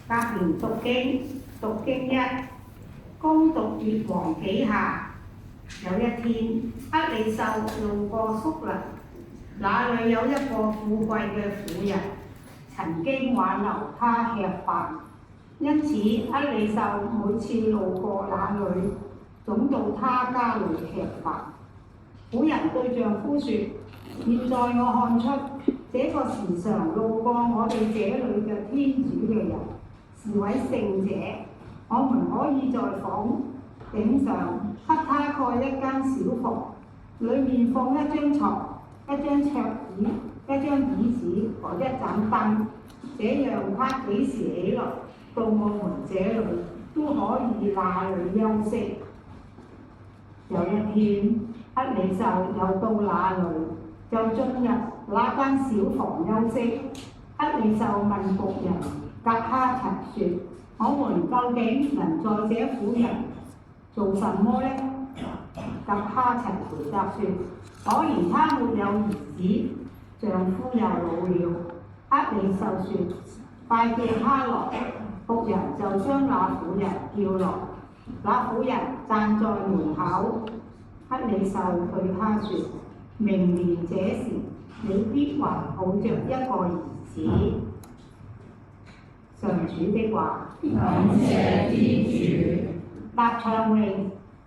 隔年讀經，讀經一，恭讀列王紀下。有一天，厄里秀路過宿勒，那裏有一個富貴嘅婦人，曾經挽留他吃飯，因此厄里秀每次路過那裏，總到他家裏吃飯。婦人對丈夫說：現在我看出這個時常路過我哋這裏嘅天主嘅人是位聖者，我們可以在房頂上給他蓋一間小房，裡面放一張床、一張桌椅、一張椅子和一盞燈，這樣他幾時起來到我們這裏都可以那裏休息。有一天，厄里秀又到那裏，就進入那間小房休息。厄里秀問僕人革哈陳說：我們究竟能在這婦人做什麼呢？革哈陳回答說：可憐她沒有兒子，丈夫又老了。厄里秀說：快叫她來。僕人就將那婦人叫來。那婦人站在門口。厄里秀對她說：明年這時，你必還抱着一個兒子。上主的話。感謝天主。答唱詠，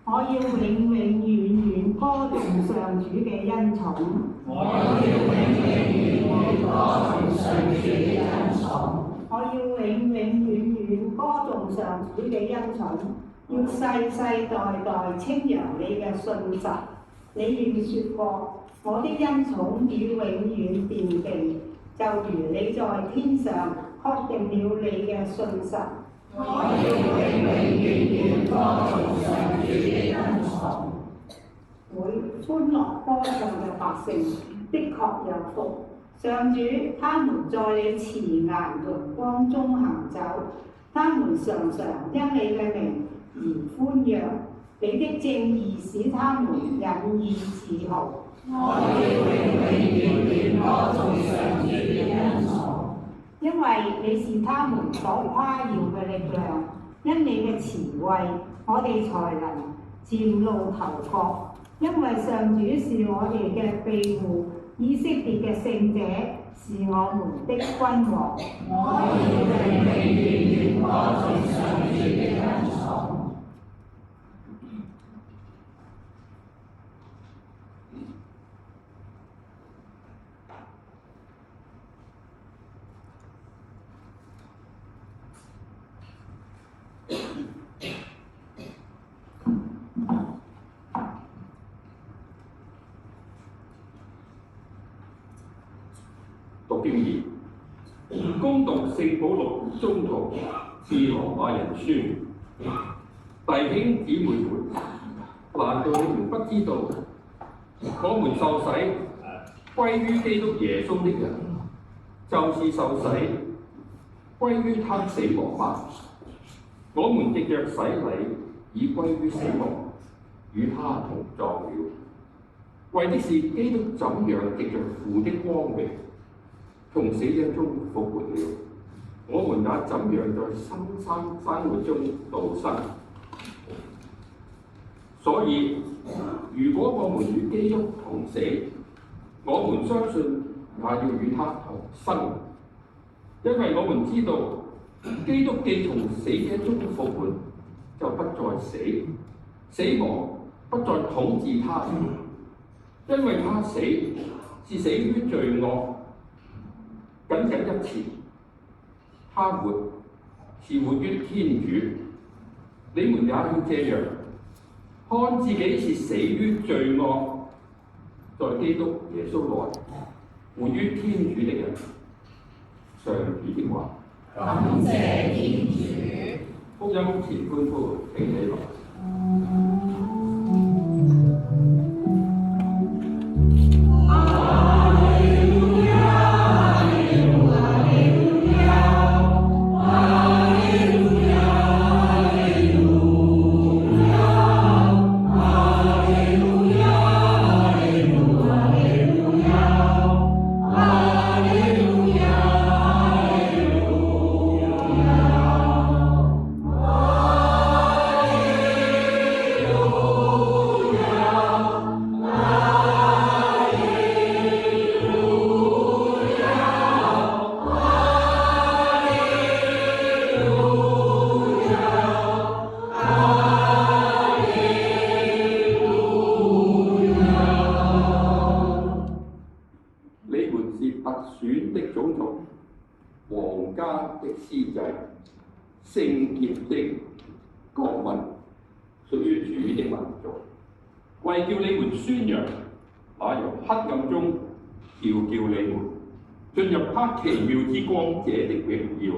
我要永永遠遠歌頌上主嘅恩寵。我要永永遠遠歌頌上主嘅恩寵。我要永永遠遠歌頌上主嘅恩寵，要世世代代稱揚你嘅信實。你願説過，我的恩寵已永遠奠定，就如你在天上確定了你嘅信實。我要永永遠遠歌頌上主嘅恩寵。會歡樂歌唱嘅百姓，的確有福。上主，他們在你慈顏榮光中行走，他們常常因你嘅名而歡躍。你的正義使他們引以自豪。我要永永遠遠歌頌上主嘅恩寵。因為你是他們所誇耀嘅力量，因你嘅慈惠，我哋才能嶄露頭角。因為上主是我哋嘅庇護，以色列嘅聖者是我們的君王。我要永永遠遠歌頌上主嘅恩寵。讀經二，恭讀聖保祿宗徒致羅馬人書。弟兄姊妹們，難道你們不知道，我們受洗歸於基督耶穌的人，就是受洗歸於他死亡嗎？我們藉着洗禮已歸於死亡，與他同葬了，為的是基督怎樣藉着父的光榮從死者中復活了，我們也怎樣在新生活中度生。所以，如果我們與基督同死，我們相信也要與他同生，因為我們知道基督既從死者中復活，就不再死，死亡不再統治他，因為他死是死於罪惡。僅僅一次，他活是活於天主。你們也要這樣看自己是死於罪惡，在基督耶穌內活於天主的人。上主的話。感謝天主。福音前歡呼，請起來。祖宗，皇家的司祭，聖潔的國民，屬於主的民族，為叫你們宣揚那由黑暗中叫你們進入他奇妙之光者的榮耀。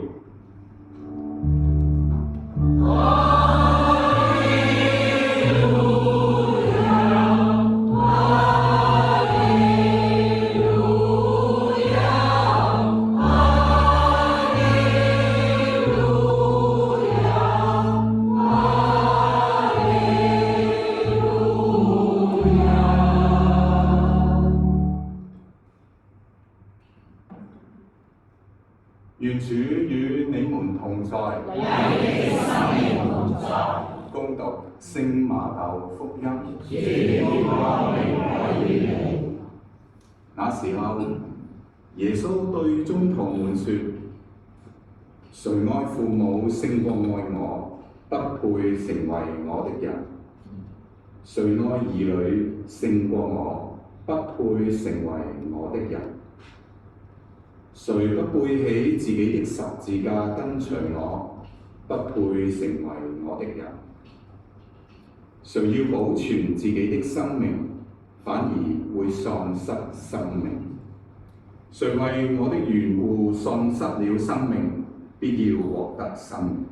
願主與你們同在，恭讀聖馬竇福音。那時候，耶穌對宗徒們說：誰愛父母勝過愛我，不配成為我的人；誰愛兒女勝過我，不配成為我的人。誰不背起自己的十字架跟隨我，不配成為我的人。誰要保存自己的生命，反而會喪失生命。誰為我的緣故喪失了生命，必要獲得生命。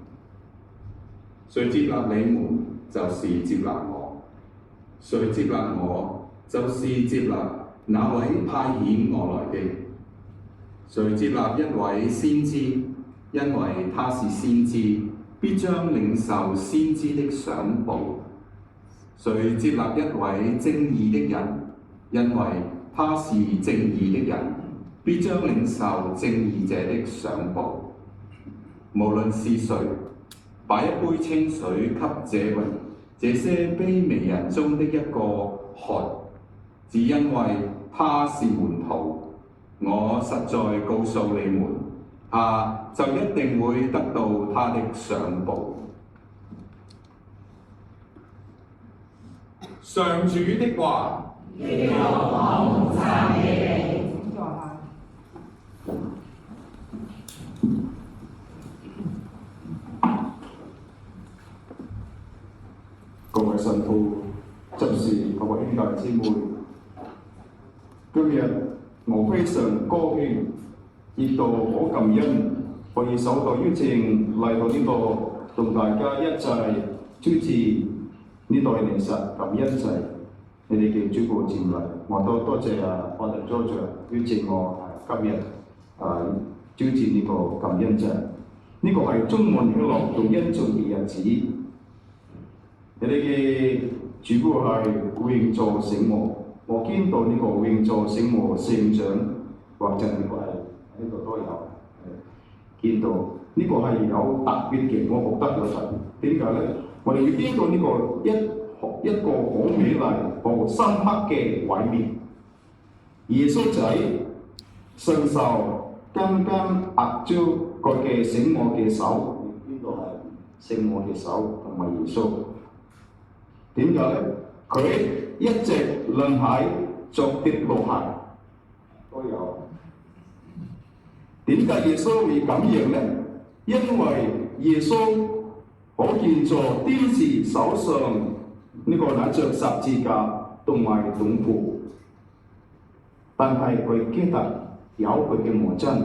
誰接納你們，就是接納我；誰接納我，就是接納那位派遣我來的。誰接納一位先知，因為他是先知，必將領受先知的賞報。誰接納一位正義的人，因為他是正義的人，必將領受正義者的賞報。無論是誰，把一杯清水給這些卑微人中的一個喝，只因為他是門徒，我實在告訴你們，他就一定會得到他的賞報。上主的話。各位神父、執事、各位兄弟姊妹，今日我非常高興，亦都好感恩，可以受到邀請嚟到呢度，同大家一齊主持呢代靈實感恩祭。你哋嘅主保前嚟，我都多謝我哋組長邀請我今日主持呢個感恩祭。呢個係充滿喜樂同恩寵嘅日子。你哋嘅主保係永助聖母，我見到呢個永助聖母聖像，或者呢個係呢度都有見到，呢個係有特別嘅，我覺得有特別。點解咧？我哋會見到呢個一個好美麗、好深刻嘅畫面。耶穌仔伸手剛剛握住佢嘅聖母嘅手，呢個係聖母嘅手同埋耶穌。點解咧？佢一直輪喺逐滴落下都有。點解耶穌會咁樣咧？因為耶穌可見咗天使手上呢個拿着十字架同埋銅箍，但係佢記得有佢嘅母親，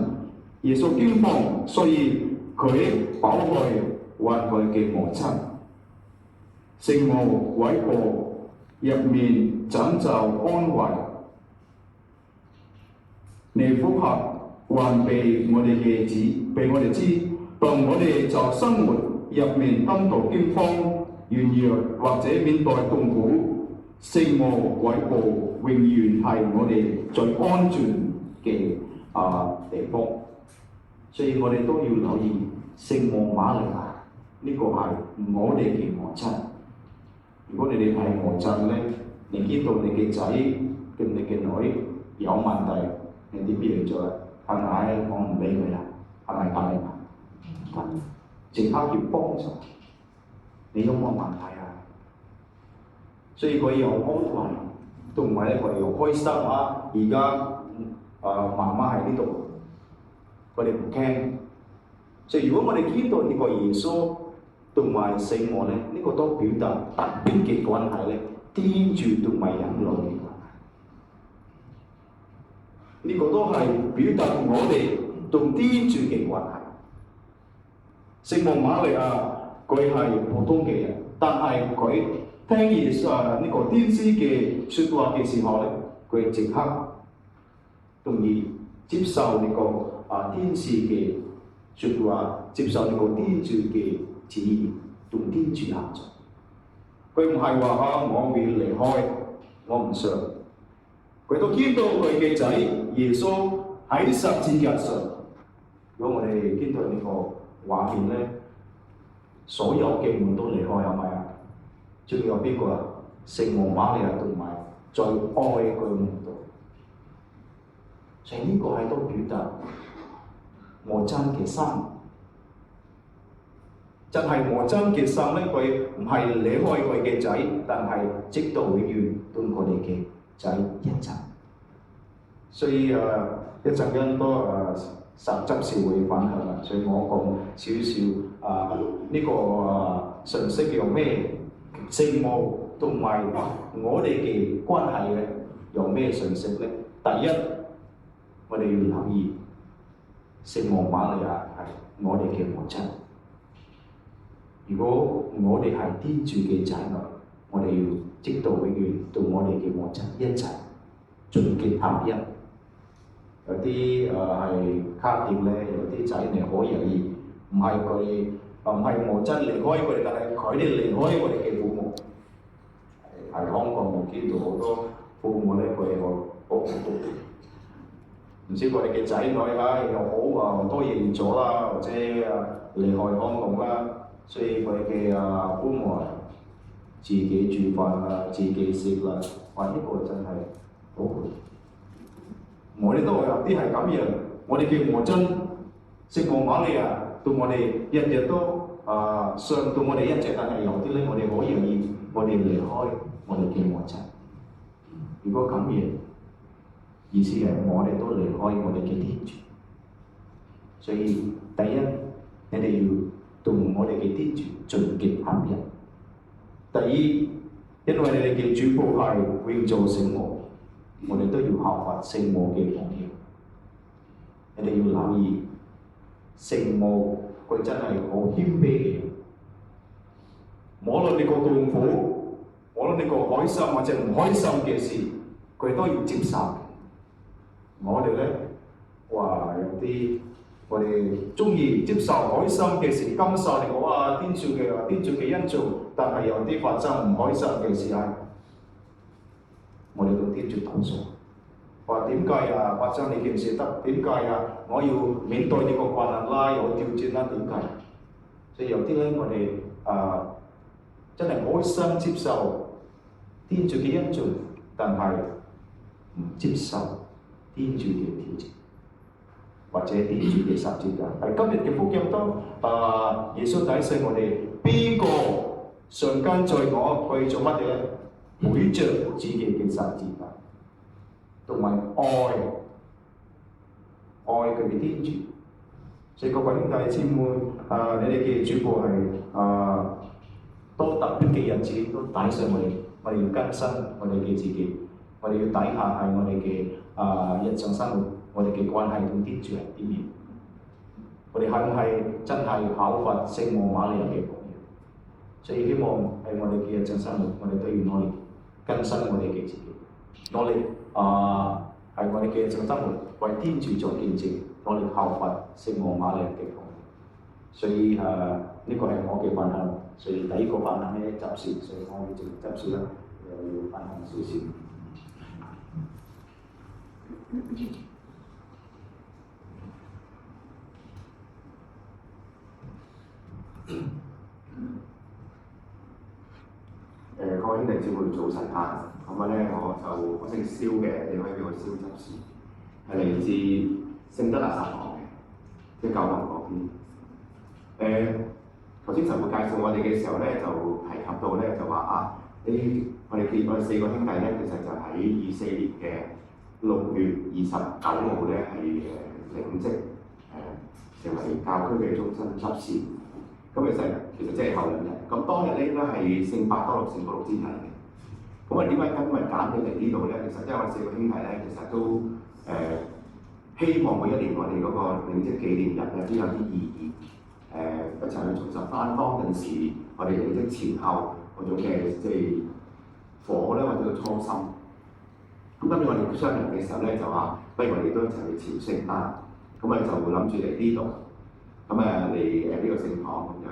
耶穌驚慌，所以佢跑去揾佢嘅母親。聖母偉過入面拯救安慰，尼福客還俾我哋知，當我哋就生活入面感到驚慌、軟弱或者面對痛苦，聖母偉過永遠係我哋最安全嘅地方。所以我哋都要留意聖母瑪利亞，呢個係我哋嘅母親。如果你哋係母親咧，你見到你嘅仔跟你嘅女有問題，你點樣做啊？係咪我唔理佢啦？係咪咁啊？即刻要幫手，你有冇問題啊？所以佢有安慰，同埋咧佢又開心啊！而家媽媽喺呢度，我哋唔驚。所以如果我哋見到呢個耶穌同埋聖母咧，呢個都表達特別嘅關係咧，天主同埋人類嘅關係。呢個都係表達我哋同天主嘅關係。聖母瑪利亞佢係普通嘅人，但係佢聽耶穌呢個天使嘅説話嘅時候咧，佢即刻同意接受呢個天使嘅説話，接受呢個天主嘅旨意，同天主合作。佢唔係話我會離開，我唔想。佢都見到佢嘅仔耶穌喺十字架上。如果我哋見到呢個畫面咧，所有嘅門都離開，係咪啊？仲有邊個啊？聖母瑪利亞同埋最愛佢門度。所以呢個係都表達我真嘅心，真係我真嘅心咧。佢唔係離開佢嘅仔，但係直到永遠同我哋嘅仔一齊。所以一陣間都實執事會分享啦。所以我講少少呢個信息有咩聖母同埋我哋嘅關係咧，有咩信息咧？第一，我哋要留意聖母瑪利亞係我哋嘅母親。如果我哋係天主嘅仔女，我哋要直到永遠同我哋嘅母親一齊盡結合一。有啲係卡碟咧，有啲仔女好容易，唔係母親離開佢哋，但係佢哋離開我哋嘅父母。喺香港我見到好多父母咧，佢哋好孤獨。唔知我哋嘅仔女又好多嘢做啦，或者離開香港啦，所以佢嘅父母自己煮飯啦，自己食啦，哇！呢個真係好攰。我哋都有啲係咁樣，我哋嘅母親聖母瑪利亞到我哋日日都上到我哋一齊，但係有啲咧，我哋好容易我哋離開我哋嘅母親。如果咁樣，意思係我哋都離開我哋嘅天主。所以第一，你哋要同我哋嘅天主盡結合一。第二，因為你哋嘅主保係永做聖母，我哋都要效法聖母嘅榜樣。你哋要留意，聖母佢真係好謙卑嘅人。無論你個痛苦，無論你個開心或者唔開心嘅事，佢都要接受。我哋咧話有啲我哋中意接受開心嘅事，感受你講天主嘅恩寵，但係有啲發生唔開心嘅事係，我哋同天主投訴，話點解發生呢件事得？點解我要面對呢個困難啦，又挑戰啦？點解？所以有啲咧，我哋真係開心接受天主嘅恩寵，但係唔接受天主嘅挑戰，或者天主嘅十字架。喺今日嘅福音都耶穌提醒我哋，邊個上跟在我去做乜嘢咧？背著自己嘅十字架，同埋愛佢嘅天主。所以各位兄弟姊妹，你哋嘅主保係多特別嘅日子都帶上我哋要更新我哋嘅自己，我哋要底下係我哋嘅日常生活，我哋嘅關係同天主係點樣？我哋係唔係真係效法聖母瑪利亞嘅榜樣？所以希望喺我哋嘅日常生活，我哋都要努力更新我哋嘅自己，努力喺我哋嘅日常生活為天主做見證，努力效法聖母瑪利亞嘅榜樣。所以呢個係我嘅分享。所以第一個分享咧執事，所以我會做執事啦，又要分享少少。各位兄弟姊妹早晨嚇，咁咧我姓蕭嘅，你可以叫我蕭執事，係嚟自聖德肋撒堂嘅，即係九龍嗰邊。頭先神父介紹我哋嘅時候咧，就提及到咧就話我哋四個兄弟咧，其實就喺24年嘅6月29號咧係領職為教區嘅終身執事。咁其實即係後兩日。咁當日咧應該係聖伯多祿、聖保祿之日嚟嘅。咁我點解今日揀你嚟呢度咧？其實因為我哋4個兄弟咧，其實都希望每一年我哋嗰個領職紀念日咧都有啲意義，一齊去重拾翻當陣時我哋領職前後嗰種嘅即係火咧或者個初心。咁今日我哋商量嘅時候咧就話，不如我哋都一齊去朝聖啦。咁就諗住嚟呢度，咁嚟呢個聖堂咁樣。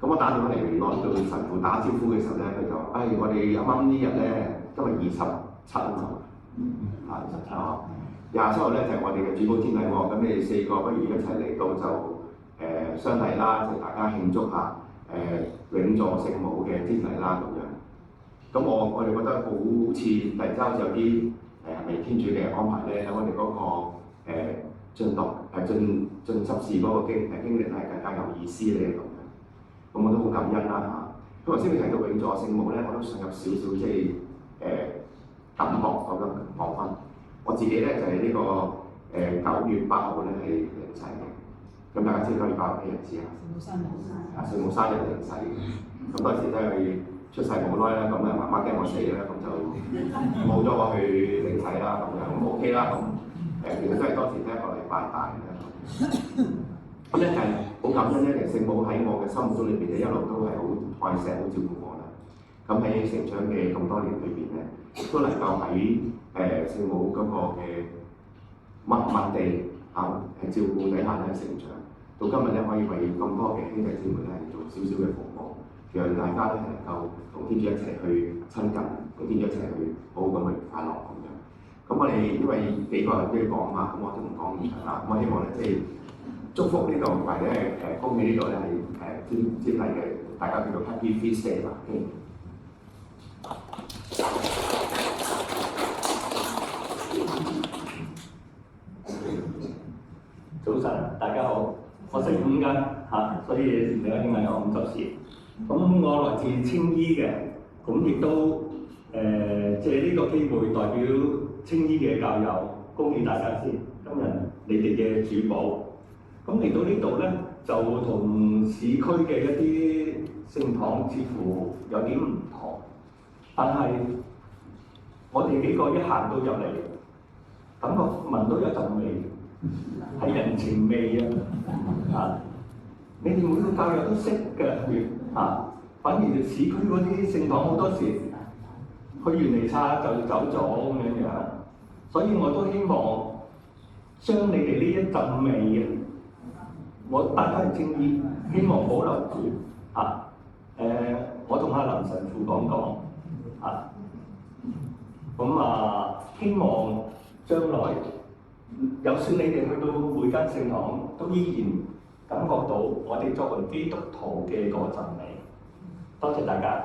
咁我打電話嚟聯絡到神父打招呼嘅時候咧，佢就話：我哋啱啱呢日咧，今日27號。27號，27號咧就係我哋嘅主保天禮喎，咁你哋4個不如一齊嚟到就相禮啦，就大家慶祝下永助聖母嘅天禮啦咁樣。咁我哋覺得好似突然之間有啲係咪天主嘅安排咧？喺我哋嗰個進執事嗰個經歷係更加有意思咧咁樣。咁我都好感恩啦嚇。咁頭先你提到永助聖母咧，我都想有少少即係感覺咁樣講翻。我自己咧就係呢個9月8號咧係領洗嘅。咁大家知9月8號咩日子啊？聖母生日領洗嘅。咁當時都係出世冇耐啦，咁媽媽驚我死啦，咁就冇咗我去領洗啦，咁樣OK啦，咁其實都係當時1個禮拜大嘅。咁咧就係好感恩咧，其實聖母喺我嘅心目中裏邊咧一路都係好愛錫、好照顧我啦。咁喺成長嘅咁多年裏邊咧，亦都能夠喺聖母嗰個嘅默默地係照顧底下咧成長，到今日咧可以為咁多嘅兄弟姊妹咧做少少嘅服務，讓大家咧能夠同天主一齊去親近，同天主一齊去好好咁去快樂咁樣。咁我哋因為幾個人都要講嘛，咁我都唔講咁長啦。咁我希望咧即係祝福呢度同埋咧恭喜呢度咧係接嚟嘅，大家叫做 Happy Feast Day 啦。早晨，大家好，我姓伍㗎嚇，所以你個英文有伍執事。咁我來自青衣嘅，咁亦都借呢個機會代表青衣嘅教友，恭喜大家先。今日你哋嘅主保，咁嚟到呢度咧，就同市區嘅一啲聖堂似乎有啲唔同，但係我哋幾個一行到入嚟，感覺聞到有陣味。係人情味啊！你哋每個教友都識嘅反而市區嗰啲聖堂好多時去完彌撒就走咗咁樣，所以我都希望將你哋呢一陣味我帶翻去青衣，希望保留住我同阿林神父講希望將來。有時你哋去到每間聖堂，都依然感覺到我哋作為基督徒嘅嗰陣味。多謝大家。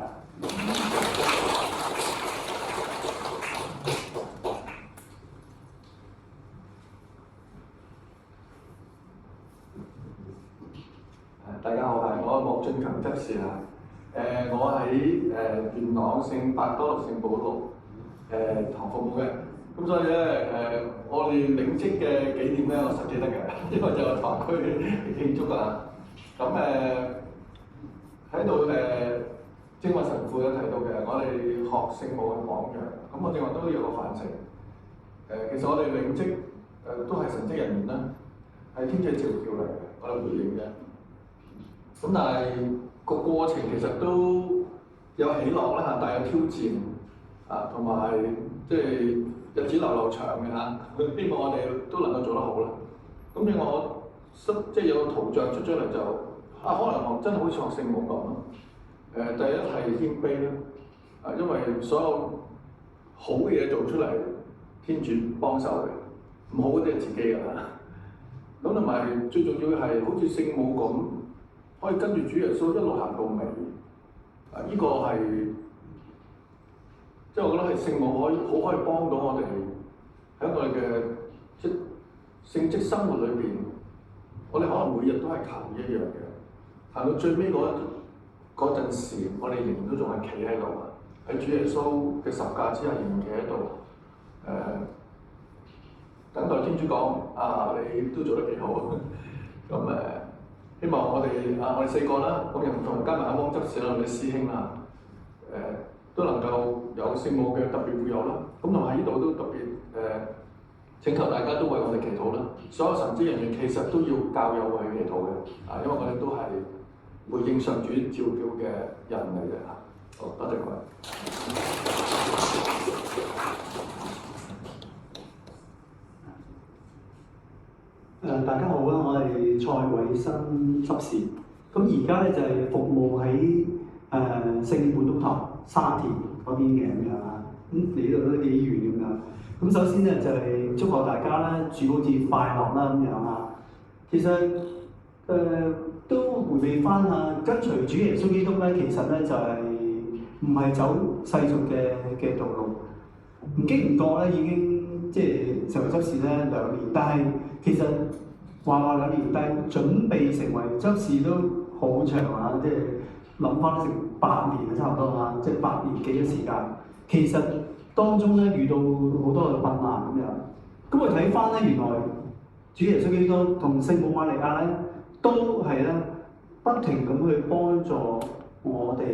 大家好，係我莫俊強執事啊。我喺元朗聖伯多祿聖保祿堂服務嘅。咁所以咧我哋領職嘅紀念咧，我實記得嘅，因為就有堂區慶祝啊。咁喺度正話神父有提到嘅，我哋學聖母嘅榜樣。咁我正話都有個反省。其實我哋領職都係神職人員啦，係天主召叫嚟嘅，我哋回應嘅。咁但係個過程其實都有起落啦，但係有挑戰同埋即係。日子流長嘅希望我哋都能夠做得好啦。咁另外我即係有個圖像出咗嚟就可能真係好似學聖母咁第一係謙卑啦，因為所有好嘅嘢做出嚟，天主幫手嘅，唔好嗰啲係自己㗎啦。咁同埋最重要嘅係好似聖母咁，可以跟住主耶穌一路行到尾。呢個係。即係我覺得係聖母可以幫到我哋喺我哋嘅聖職生活裏邊，我哋可能每日都係求一樣嘅，行到最尾嗰陣時，我哋仍然都仲係企喺度喺主耶穌嘅十架之下仍然企喺度。等待天主講你都做得幾好。咁希望我哋四個啦，咁又同加埋阿汪執事啦，我哋師兄啦，都能夠有聖母嘅特別護佑啦。咁同埋呢度都特別請求大家都為我哋祈禱啦。所有神職人員其實都要教友為祈禱嘅，因為我哋都係回應上主召叫嘅人嚟嘅嚇。好，多謝各位。大家好啊！我係蔡偉新執事，咁而家咧就係服務喺聖本篤堂沙田嗰邊嘅咁樣啊，咁嚟呢度都幾遠咁樣。咁首先咧就係祝賀大家咧主保節快樂啦咁樣啊。其實都回味翻啊，跟隨主耶穌基督咧，其實咧就係唔係走世俗嘅道路，唔經唔覺咧已經即係成為執事咧2年，但係其實話2年，但係準備成為執事都好長啊！即係諗翻成8年啊，差唔多啊，即係8年幾嘅時間。其實當中咧遇到好多嘅困難咁樣。咁我睇翻咧，原來主耶穌基督同聖母瑪利亞咧，都係咧不停咁去幫助我哋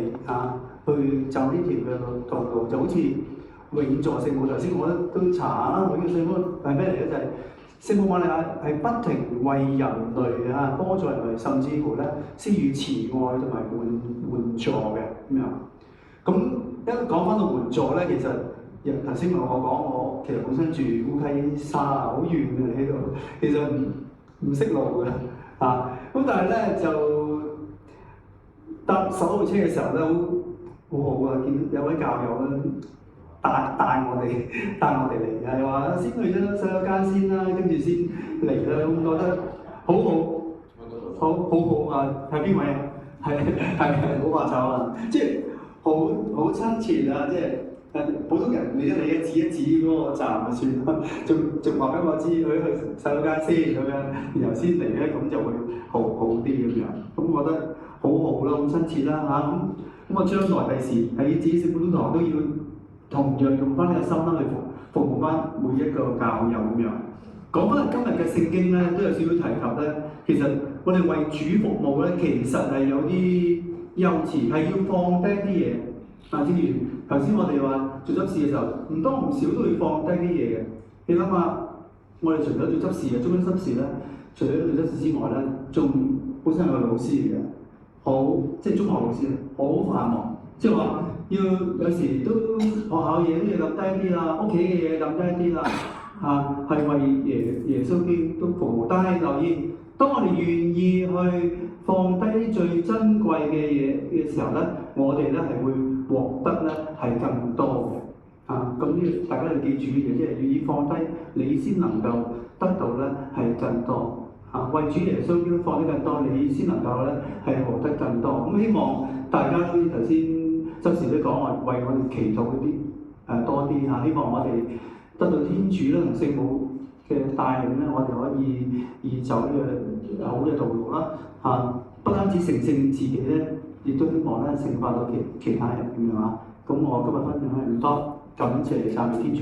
去走呢條嘅道路，就好似永助聖母。頭先我都查下啦，永助聖母係咩嚟咧？就係聖母瑪利亞係不停為人類幫助人類，甚至乎咧施予慈愛同埋援助嘅咁樣。咁一講翻到援助咧，其實頭先我講我其實本身住烏溪沙好遠嘅喺度，其實唔識路嘅咁但係咧就搭10號車嘅時候咧，好好啊！見有位教友咧帶我哋嚟，又話先去咗洗手間先啦，跟住先嚟啦，咁覺得好啊！係邊位啊？係好話醜啊！即係好親切啊！即係普通人嚟得嚟指一指嗰個站就算啦，仲話俾我知佢去洗手間先咁樣，然後先嚟咧，咁就會好啲咁樣。咁我覺得好啦，好親切啦咁我將來第時喺自己聖本篤堂都要同樣用翻呢個心啦去服務翻每一個教友咁樣。講翻今日嘅聖經咧，都有少少提及咧。其實我哋為主服務咧，其實係有啲幼稚，係要放低啲嘢。正如頭先我哋話做執事嘅時候，唔多唔少都要放低啲嘢嘅。你諗下，我哋除咗做執事嘅中間執事咧，除咗做執事之外咧，仲本身係個老師嚟嘅。即係中學老師，好繁忙，即係話要有時都學校嘢都要撳低啲啦，屋企嘅嘢撳低啲啦，係為耶穌基督服務。但係留意，當我哋願意去放低最珍貴嘅嘢嘅時候咧，我哋咧係會獲得咧係更多嘅。咁呢大家要記住嘅嘢，即係願意放低，你先能夠得到咧係更多。為主耶穌基督放得更多，你先能夠咧係獲得更多。咁希望大家都頭先執事都講話，為我哋祈禱嗰啲多啲希望我哋得到天主啦同聖母嘅帶領咧，我哋可以走呢個好嘅道路啦。不單止成聖自己咧，亦都希望咧聖化到其他人咁樣咁我今日分享係咁多，感謝讚美天主。